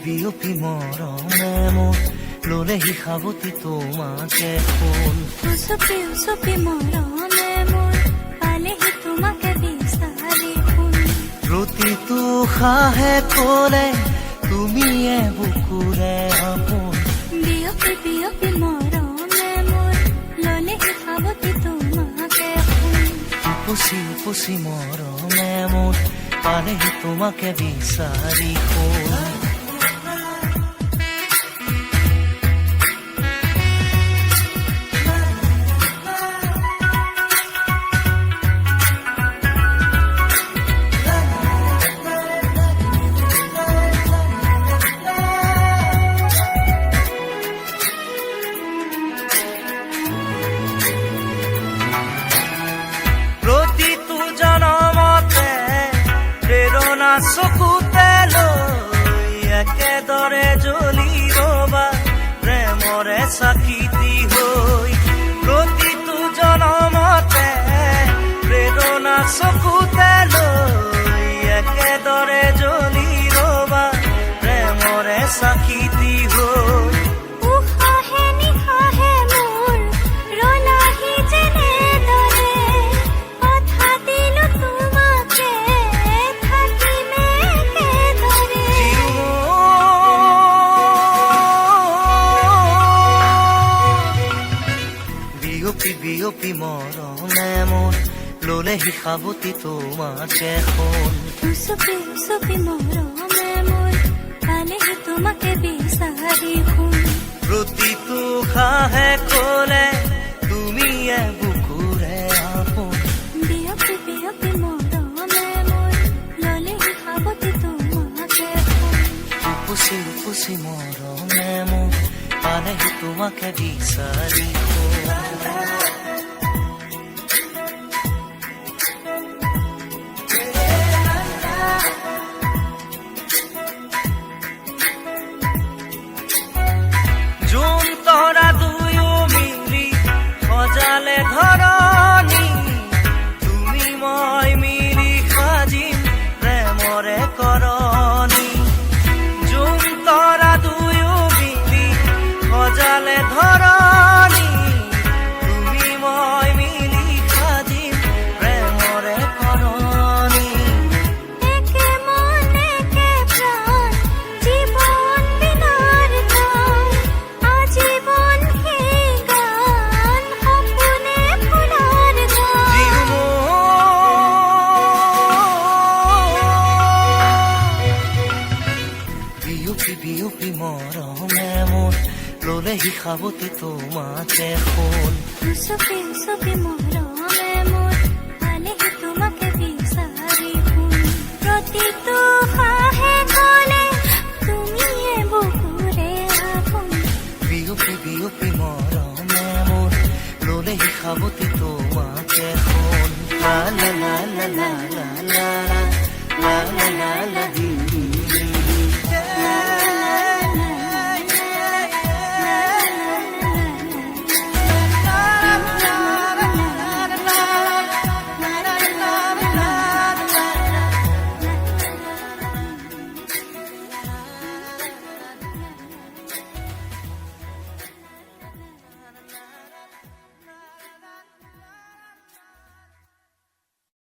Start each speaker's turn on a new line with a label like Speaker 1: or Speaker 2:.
Speaker 1: বিয়পি মৰমে মোৰ ললেহি সাৱতি তোমাকে ফোন।
Speaker 2: উচপি মৰমে মোৰ পালেহি তোমাকে বিচাৰি ফোন।
Speaker 1: প্ৰতিটো সাহে ক'লে তুমিয়ে বুকুৰে আপোন।
Speaker 2: বিয়পি মৰমে মোৰ ললেহি সাৱতি তোমাকে ফোন।
Speaker 1: উপচি মৰমে মোৰ পালেহি তোমাকে বিচাৰি ফোন। চকুতে লৈ একেদৰে জ্বলি ৰবা প্ৰেমৰে চাকিতি হৈ। প্ৰতিটো জনমতে প্ৰেৰণা চকুতে লৈ একেদৰে জ্বলি ৰবা প্ৰেমৰে চাকিতি হৈ। বিয়পি মৰমে মোৰ ললেহি সাৱতি তোমাকে ফোন।
Speaker 2: উচপি মৰমে মোৰ পালেহি তোমাকে বিচাৰি ফোন।
Speaker 1: প্ৰতিটো সাহে ক'লে তুমিয়ে বুকুৰে আপোন।
Speaker 2: বিয়পি মৰমে মোৰ ললেহি সাৱতি তোমাকে ফোন।
Speaker 1: উপচি মৰমে মোৰ পালেহি তোমাকে বিচাৰি ফোন। সজালে ধৰণী তুমি মই মিলি সাজিম প্ৰেমৰে কৰণী। জোন তৰা দুয়ো মিলি সজালে ধৰণী তুমি মই মিলি সাজিম প্ৰেমৰে কৰণী। বিয়পি মৰমে মোৰ ললেহি সাৱতি তোমাকে ফোন।
Speaker 2: উচপি মৰমে মোৰ পালেহি তোমাকে বিচাৰি ফোন। প্ৰতিটো সাহে ক'লে তুমিয়ে বুকুৰে আপোন।
Speaker 1: বিয়পি মৰমে মোৰ ললেহি সাৱতি তোমাকে ফোন।